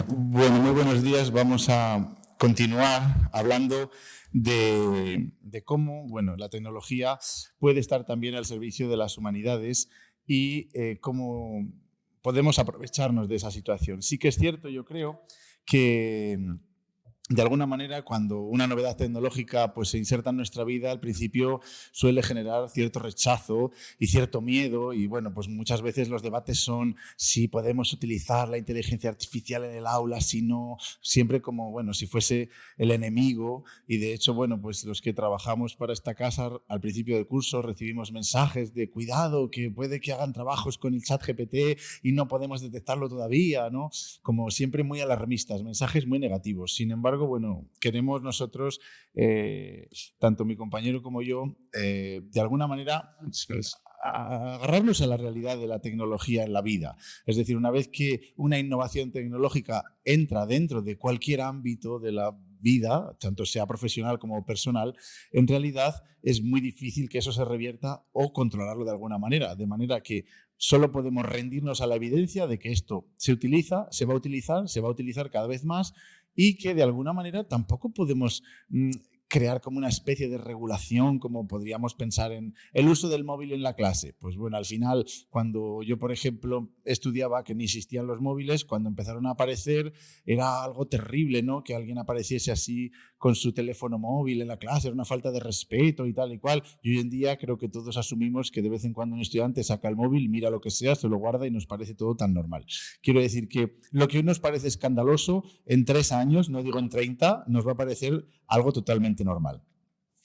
Bueno, muy buenos días. Vamos a continuar hablando de cómo, bueno, la tecnología puede estar también al servicio de las humanidades y cómo podemos aprovecharnos de esa situación. Sí que es cierto, yo creo, que de alguna manera, cuando una novedad tecnológica pues, se inserta en nuestra vida, al principio suele generar cierto rechazo y cierto miedo. Y bueno, pues muchas veces los debates son si podemos utilizar la inteligencia artificial en el aula, si no, siempre como, bueno, si fuese el enemigo. Y de hecho, bueno, pues los que trabajamos para esta casa, al principio del curso recibimos mensajes de cuidado, que puede que hagan trabajos con el chat GPT y no podemos detectarlo todavía, ¿no? Como siempre muy alarmistas, mensajes muy negativos. Sin embargo, bueno, queremos nosotros, tanto mi compañero como yo, de alguna manera agarrarnos a la realidad de la tecnología en la vida. Es decir, una vez que una innovación tecnológica entra dentro de cualquier ámbito de la vida, tanto sea profesional como personal, en realidad es muy difícil que eso se revierta o controlarlo de alguna manera. De manera que solo podemos rendirnos a la evidencia de que esto se utiliza, se va a utilizar cada vez más y que de alguna manera tampoco podemos crear como una especie de regulación, como podríamos pensar en el uso del móvil en la clase. Pues bueno, al final, cuando yo, por ejemplo, estudiaba, que ni existían los móviles, cuando empezaron a aparecer era algo terrible, ¿no? Que alguien apareciese así con su teléfono móvil en la clase, era una falta de respeto y tal y cual. Y hoy en día creo que todos asumimos que de vez en cuando un estudiante saca el móvil, mira lo que sea, se lo guarda y nos parece todo tan normal. Quiero decir que lo que hoy nos parece escandaloso, en 3 años, no digo en 30, nos va a parecer algo totalmente normal.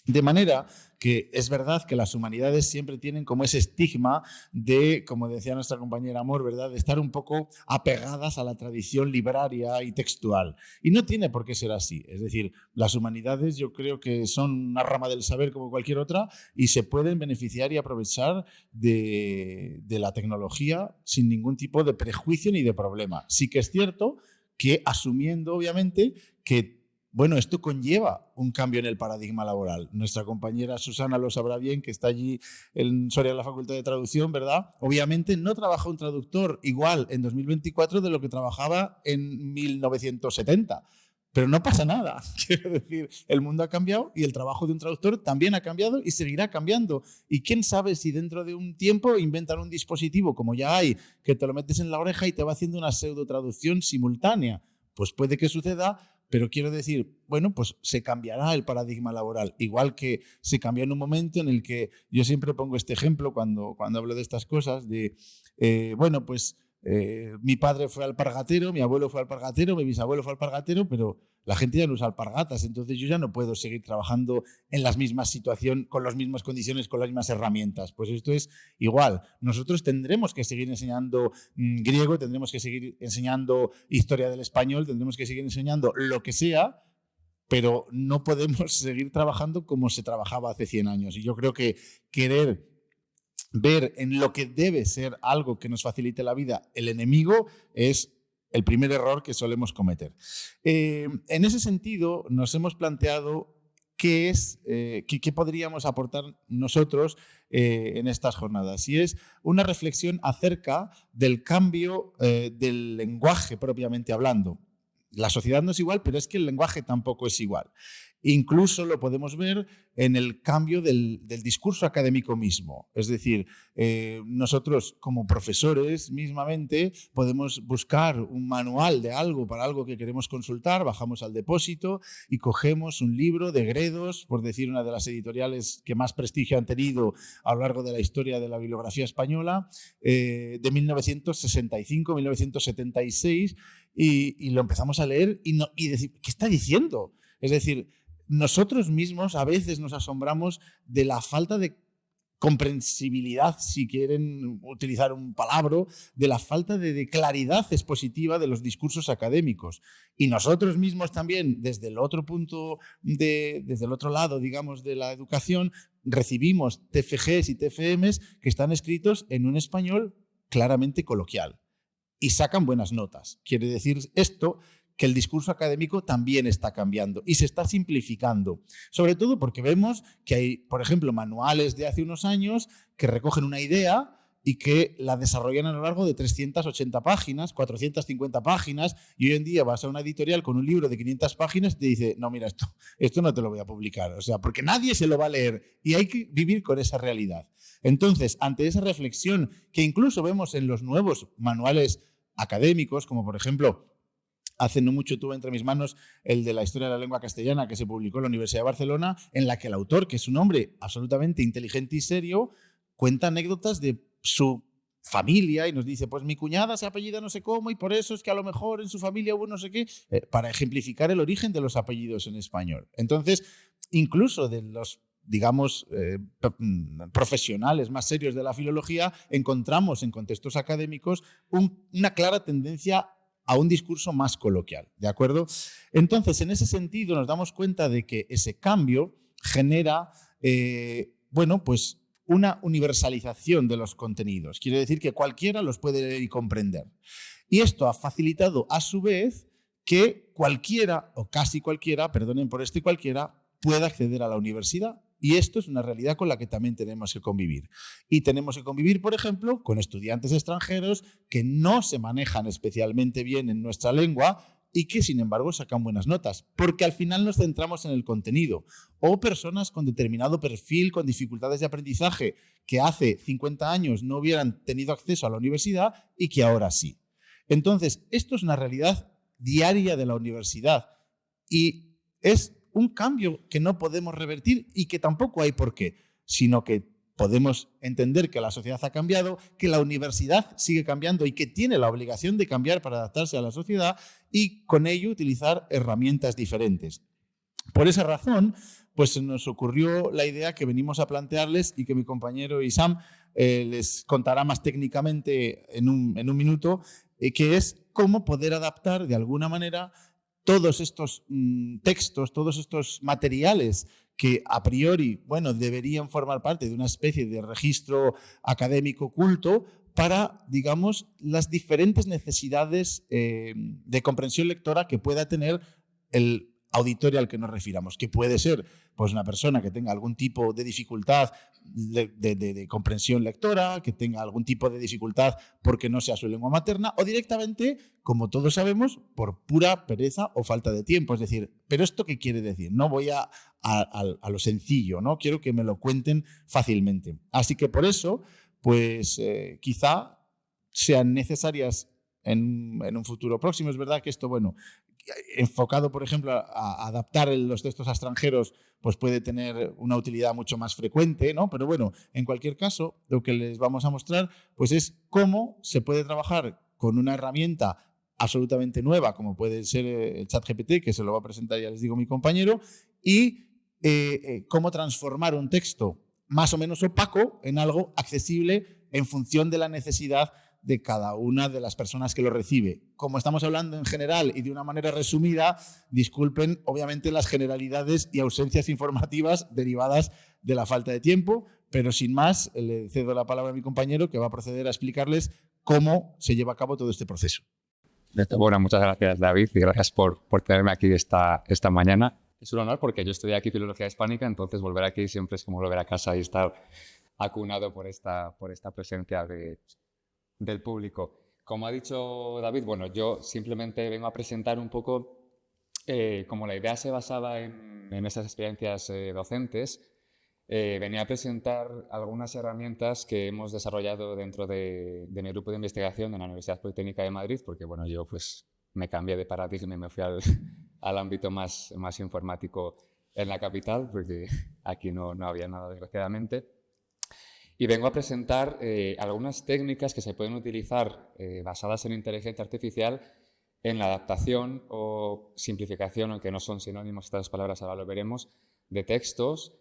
De manera que es verdad que las humanidades siempre tienen como ese estigma de, como decía nuestra compañera Amor, ¿verdad?, de estar un poco apegadas a la tradición libraria y textual. Y no tiene por qué ser así. Es decir, las humanidades yo creo que son una rama del saber como cualquier otra y se pueden beneficiar y aprovechar de la tecnología sin ningún tipo de prejuicio ni de problema. Sí que es cierto que asumiendo, obviamente, que bueno, esto conlleva un cambio en el paradigma laboral. Nuestra compañera Susana lo sabrá bien, que está allí en Soria, en la Facultad de Traducción, ¿verdad? Obviamente no trabaja un traductor igual en 2024 de lo que trabajaba en 1970. Pero no pasa nada. Quiero decir, el mundo ha cambiado y el trabajo de un traductor también ha cambiado y seguirá cambiando. Y quién sabe si dentro de un tiempo inventan un dispositivo, como ya hay, que te lo metes en la oreja y te va haciendo una pseudo traducción simultánea. Pues puede que suceda, pero quiero decir, bueno, pues se cambiará el paradigma laboral, igual que se cambió en un momento en el que yo siempre pongo este ejemplo cuando hablo de estas cosas, de, bueno, pues mi padre fue alpargatero, mi abuelo fue alpargatero, mi bisabuelo fue alpargatero, pero la gente ya no usa alpargatas, entonces yo ya no puedo seguir trabajando en las mismas situaciones, con las mismas condiciones, con las mismas herramientas. Pues esto es igual. Nosotros tendremos que seguir enseñando griego, tendremos que seguir enseñando historia del español, tendremos que seguir enseñando lo que sea, pero no podemos seguir trabajando como se trabajaba hace 100 años. Y yo creo que querer ver en lo que debe ser algo que nos facilite la vida el enemigo es el primer error que solemos cometer. En ese sentido, nos hemos planteado qué podríamos aportar nosotros en estas jornadas. Y es una reflexión acerca del cambio del lenguaje propiamente hablando. La sociedad no es igual, pero es que el lenguaje tampoco es igual. Incluso lo podemos ver en el cambio del discurso académico mismo. Es decir, nosotros como profesores mismamente podemos buscar un manual de algo para algo que queremos consultar, bajamos al depósito y cogemos un libro de Gredos, por decir una de las editoriales que más prestigio han tenido a lo largo de la historia de la bibliografía española, de 1965, 1976, y lo empezamos a leer y decir, ¿qué está diciendo? Es decir, nosotros mismos a veces nos asombramos de la falta de comprensibilidad, si quieren utilizar un palabra, de la falta de claridad expositiva de los discursos académicos. Y nosotros mismos también, desde el otro punto, desde el otro lado, digamos, de la educación, recibimos TFGs y TFMs que están escritos en un español claramente coloquial y sacan buenas notas. Quiere decir esto que el discurso académico también está cambiando y se está simplificando. Sobre todo porque vemos que hay, por ejemplo, manuales de hace unos años que recogen una idea y que la desarrollan a lo largo de 380 páginas, 450 páginas, y hoy en día vas a una editorial con un libro de 500 páginas y te dice, no, mira, esto no te lo voy a publicar, o sea, porque nadie se lo va a leer y hay que vivir con esa realidad. Entonces, ante esa reflexión que incluso vemos en los nuevos manuales académicos, como por ejemplo, hace no mucho tuve entre mis manos el de la historia de la lengua castellana que se publicó en la Universidad de Barcelona, en la que el autor, que es un hombre absolutamente inteligente y serio, cuenta anécdotas de su familia y nos dice, pues mi cuñada se apellida no sé cómo y por eso es que a lo mejor en su familia hubo no sé qué, para ejemplificar el origen de los apellidos en español. Entonces, incluso de los digamos, profesionales más serios de la filología, encontramos en contextos académicos una clara tendencia a un discurso más coloquial, ¿de acuerdo? Entonces, en ese sentido, nos damos cuenta de que ese cambio genera, bueno, pues una universalización de los contenidos. Quiere decir que cualquiera los puede leer y comprender. Y esto ha facilitado, a su vez, que cualquiera, o casi cualquiera, perdonen por esto y cualquiera, pueda acceder a la universidad. Y esto es una realidad con la que también tenemos que convivir. Y tenemos que convivir, por ejemplo, con estudiantes extranjeros que no se manejan especialmente bien en nuestra lengua y que, sin embargo, sacan buenas notas, porque al final nos centramos en el contenido. O personas con determinado perfil, con dificultades de aprendizaje, que hace 50 años no hubieran tenido acceso a la universidad y que ahora sí. Entonces, esto es una realidad diaria de la universidad y es un cambio que no podemos revertir y que tampoco hay por qué, sino que podemos entender que la sociedad ha cambiado, que la universidad sigue cambiando y que tiene la obligación de cambiar para adaptarse a la sociedad y con ello utilizar herramientas diferentes. Por esa razón, pues se nos ocurrió la idea que venimos a plantearles y que mi compañero Isam les contará más técnicamente en un minuto, que es cómo poder adaptar de alguna manera todos estos textos, todos estos materiales que a priori, bueno, deberían formar parte de una especie de registro académico culto para, digamos, las diferentes necesidades de comprensión lectora que pueda tener el auditorio al que nos refiramos, que puede ser pues, una persona que tenga algún tipo de dificultad de comprensión lectora, que tenga algún tipo de dificultad porque no sea su lengua materna, o directamente, como todos sabemos, por pura pereza o falta de tiempo. Es decir, ¿pero esto qué quiere decir? No voy a lo sencillo, ¿no? Quiero que me lo cuenten fácilmente. Así que por eso, pues quizá sean necesarias en un futuro próximo. Es verdad que esto, bueno, enfocado, por ejemplo, a adaptar los textos a extranjeros, pues puede tener una utilidad mucho más frecuente, ¿no? Pero bueno, en cualquier caso, lo que les vamos a mostrar, pues es cómo se puede trabajar con una herramienta absolutamente nueva, como puede ser el ChatGPT, que se lo va a presentar, ya les digo, mi compañero, y cómo transformar un texto más o menos opaco en algo accesible en función de la necesidad de cada una de las personas que lo recibe. Como estamos hablando en general y de una manera resumida, disculpen obviamente las generalidades y ausencias informativas derivadas de la falta de tiempo, pero sin más, le cedo la palabra a mi compañero que va a proceder a explicarles cómo se lleva a cabo todo este proceso. Bueno, muchas gracias, David, y gracias por tenerme aquí esta mañana. Es un honor porque yo estudié aquí Filología Hispánica, entonces volver aquí siempre es como volver a casa y estar acunado por esta presencia del público. Como ha dicho David, bueno, yo simplemente vengo a presentar un poco, como la idea se basaba en esas experiencias docentes, venía a presentar algunas herramientas que hemos desarrollado dentro de mi grupo de investigación en la Universidad Politécnica de Madrid, porque bueno, yo pues me cambié de paradigma y me fui al ámbito más informático en la capital, porque aquí no había nada, desgraciadamente. Y vengo a presentar algunas técnicas que se pueden utilizar basadas en inteligencia artificial en la adaptación o simplificación, aunque no son sinónimos estas palabras, ahora lo veremos, de textos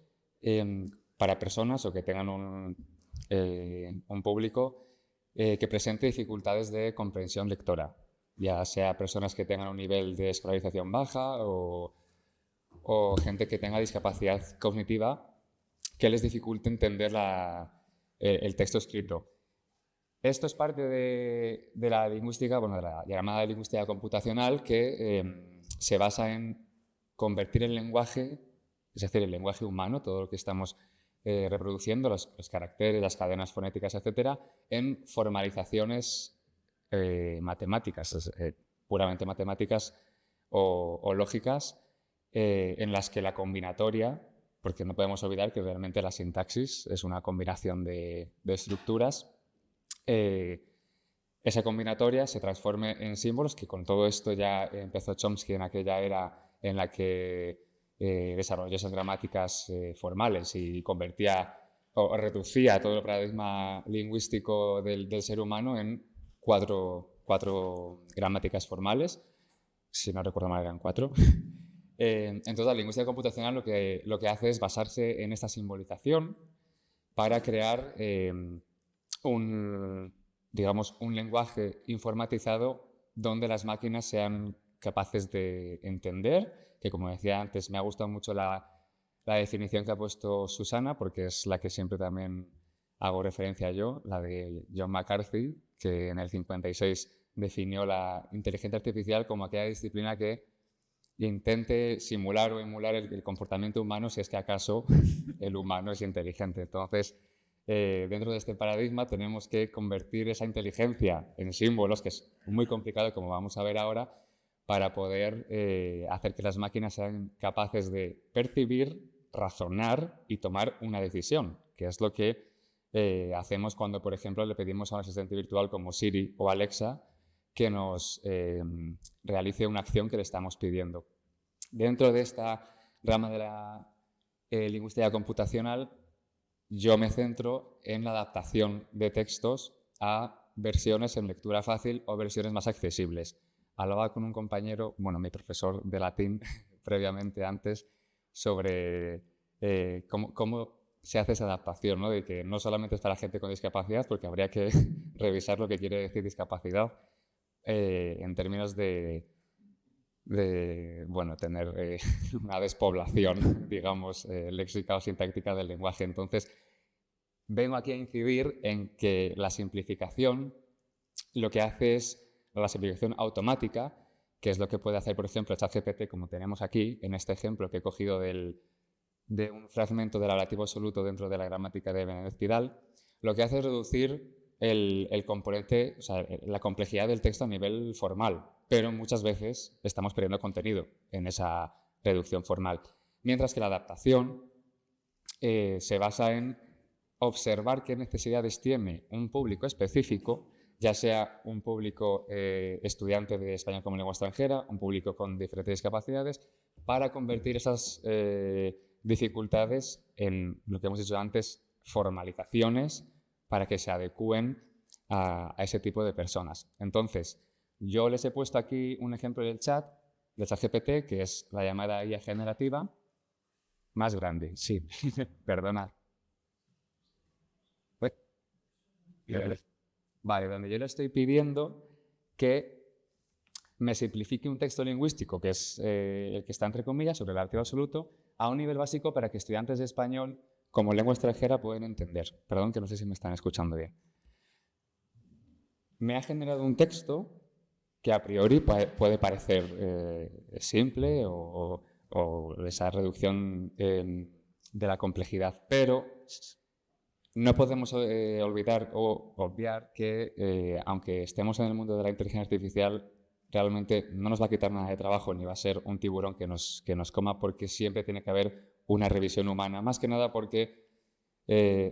para personas o que tengan un público que presente dificultades de comprensión lectora, ya sea personas que tengan un nivel de escolarización baja o gente que tenga discapacidad cognitiva que les dificulte entender el texto escrito. Esto es parte de la lingüística, bueno, de la llamada lingüística computacional, que se basa en convertir el lenguaje, es decir, el lenguaje humano, todo lo que estamos reproduciendo los caracteres, las cadenas fonéticas, etcétera, en formalizaciones matemáticas, puramente matemáticas o lógicas, en las que la combinatoria, porque no podemos olvidar que realmente la sintaxis es una combinación de estructuras, esa combinatoria se transforme en símbolos, que con todo esto ya empezó Chomsky en aquella era en la que desarrolló esas gramáticas formales y convertía o reducía todo el paradigma lingüístico del ser humano en cuatro gramáticas formales. Si no recuerdo mal, eran 4. Entonces, la lingüística computacional lo que hace es basarse en esta simbolización para crear un lenguaje informatizado donde las máquinas sean capaces de entender, que como decía antes, me ha gustado mucho la definición que ha puesto Susana, porque es la que siempre también hago referencia yo, la de John McCarthy, que en el 56 definió la inteligencia artificial como aquella disciplina que intente simular o emular el comportamiento humano si es que acaso el humano es inteligente. Entonces, dentro de este paradigma tenemos que convertir esa inteligencia en símbolos, que es muy complicado, como vamos a ver ahora, para poder hacer que las máquinas sean capaces de percibir, razonar y tomar una decisión, que es lo que hacemos cuando, por ejemplo, le pedimos a un asistente virtual como Siri o Alexa que nos realice una acción que le estamos pidiendo. Dentro de esta rama de la lingüística computacional, yo me centro en la adaptación de textos a versiones en lectura fácil o versiones más accesibles. Hablaba con un compañero, mi profesor de latín, previamente antes, sobre cómo se hace esa adaptación, ¿no? De que no solamente es para gente con discapacidad, porque habría que revisar lo que quiere decir discapacidad en términos de tener una despoblación, digamos, léxica o sintáctica del lenguaje. Entonces, vengo aquí a incidir en que la simplificación lo que hace es la simplificación automática, que es lo que puede hacer, por ejemplo, ChatGPT, como tenemos aquí, en este ejemplo que he cogido de un fragmento del relativo absoluto dentro de la gramática de Benet-Tidal. Lo que hace es reducir el componente, o sea, la complejidad del texto a nivel formal, pero muchas veces estamos perdiendo contenido en esa reducción formal. Mientras que la adaptación se basa en observar qué necesidades tiene un público específico, ya sea un público estudiante de español como lengua extranjera, un público con diferentes discapacidades, para convertir esas dificultades en lo que hemos dicho antes, formalizaciones, para que se adecúen a ese tipo de personas. Entonces, yo les he puesto aquí un ejemplo del chat, de ChatGPT, que es la llamada IA generativa más grande. Sí, perdonad. Vale, donde yo le estoy pidiendo que me simplifique un texto lingüístico, que es el que está entre comillas, sobre el relativo absoluto, a un nivel básico para que estudiantes de español como lengua extranjera pueden entender. Perdón, que no sé si me están escuchando bien. Me ha generado un texto que a priori puede parecer simple o esa reducción de la complejidad, pero no podemos olvidar o obviar que aunque estemos en el mundo de la inteligencia artificial, realmente no nos va a quitar nada de trabajo ni va a ser un tiburón que nos coma, porque siempre tiene que haber una revisión humana, más que nada porque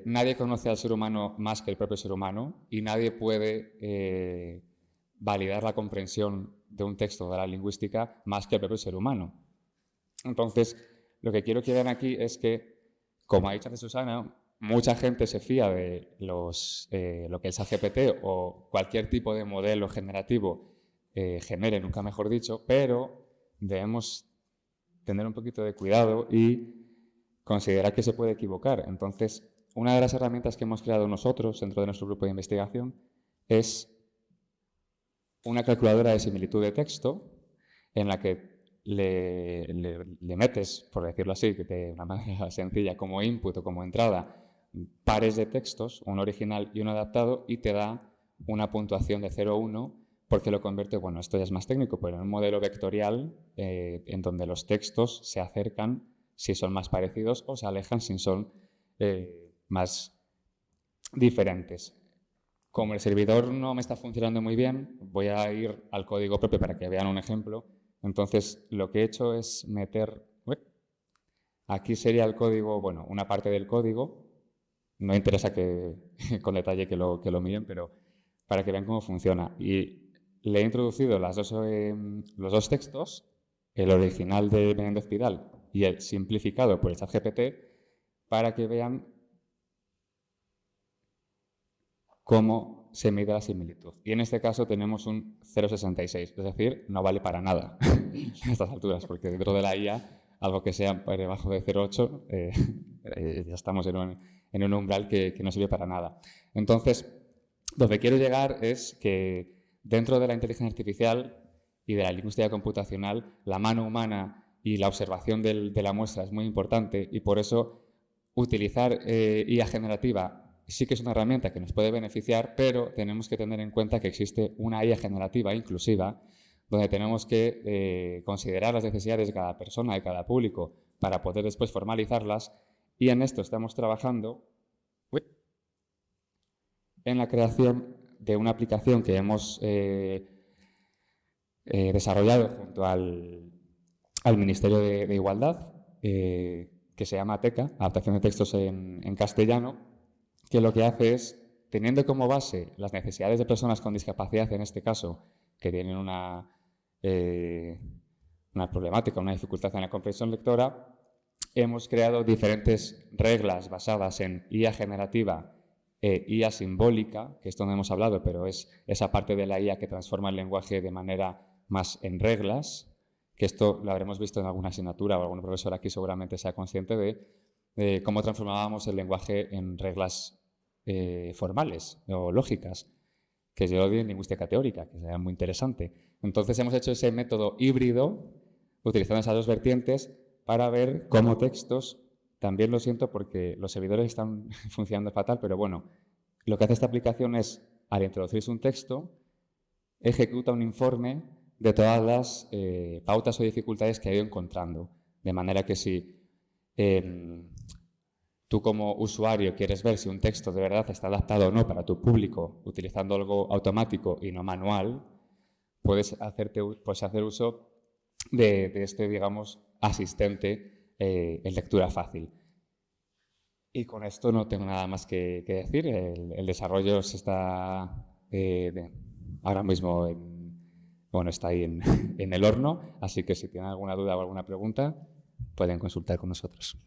nadie conoce al ser humano más que el propio ser humano y nadie puede validar la comprensión de un texto de la lingüística más que el propio ser humano. Entonces, lo que quiero que vean aquí es que, como ha dicho Susana, mucha gente se fía de lo que es ChatGPT o cualquier tipo de modelo generativo genere, nunca mejor dicho, pero debemos tener un poquito de cuidado y considerar que se puede equivocar. Entonces, una de las herramientas que hemos creado nosotros dentro de nuestro grupo de investigación es una calculadora de similitud de texto en la que le metes, por decirlo así, de una manera sencilla, como input o como entrada, pares de textos, un original y un adaptado, y te da una puntuación de 0 a 1 porque lo convierte, bueno, esto ya es más técnico, pero en un modelo vectorial en donde los textos se acercan si son más parecidos o se alejan si son más diferentes. Como el servidor no me está funcionando muy bien, voy a ir al código propio para que vean un ejemplo. Entonces, lo que he hecho es meter... Aquí sería el código, bueno, una parte del código. No interesa que con detalle que lo miren, pero para que vean cómo funciona. Y le he introducido los dos textos, el original de Menéndez Pidal y el simplificado por el ChatGPT, para que vean cómo se mide la similitud. Y en este caso tenemos un 0,66, es decir, no vale para nada a estas alturas, porque dentro de la IA, algo que sea por debajo de 0,8, ya estamos en un umbral que no sirve para nada. Entonces, donde quiero llegar es que dentro de la inteligencia artificial y de la lingüística computacional, la mano humana y la observación de la muestra es muy importante, y por eso utilizar IA generativa sí que es una herramienta que nos puede beneficiar, pero tenemos que tener en cuenta que existe una IA generativa inclusiva, donde tenemos que considerar las necesidades de cada persona, de cada público, para poder después formalizarlas. Y en esto estamos trabajando en la creación de una aplicación que hemos desarrollado junto al Ministerio de Igualdad, que se llama TECA, Adaptación de Textos en Castellano, que lo que hace es, teniendo como base las necesidades de personas con discapacidad, en este caso, que tienen una problemática, una dificultad en la comprensión lectora, hemos creado diferentes reglas basadas en IA generativa e IA simbólica, que es donde hemos hablado, pero es esa parte de la IA que transforma el lenguaje de manera más en reglas, que esto lo habremos visto en alguna asignatura o algún profesor aquí seguramente sea consciente de cómo transformábamos el lenguaje en reglas formales o lógicas, que yo doy en lingüística teórica, que sería muy interesante. Entonces hemos hecho ese método híbrido, utilizando esas dos vertientes, para ver cómo textos, también lo siento porque los servidores están funcionando fatal, pero bueno, lo que hace esta aplicación es, al introducirse un texto, ejecuta un informe de todas las pautas o dificultades que ha ido encontrando. De manera que si tú como usuario quieres ver si un texto de verdad está adaptado o no para tu público, utilizando algo automático y no manual, puedes hacer uso de este, digamos, asistente en lectura fácil. Y con esto no tengo nada más que decir. El desarrollo se está ahora mismo está ahí en el horno, así que si tienen alguna duda o alguna pregunta, pueden consultar con nosotros.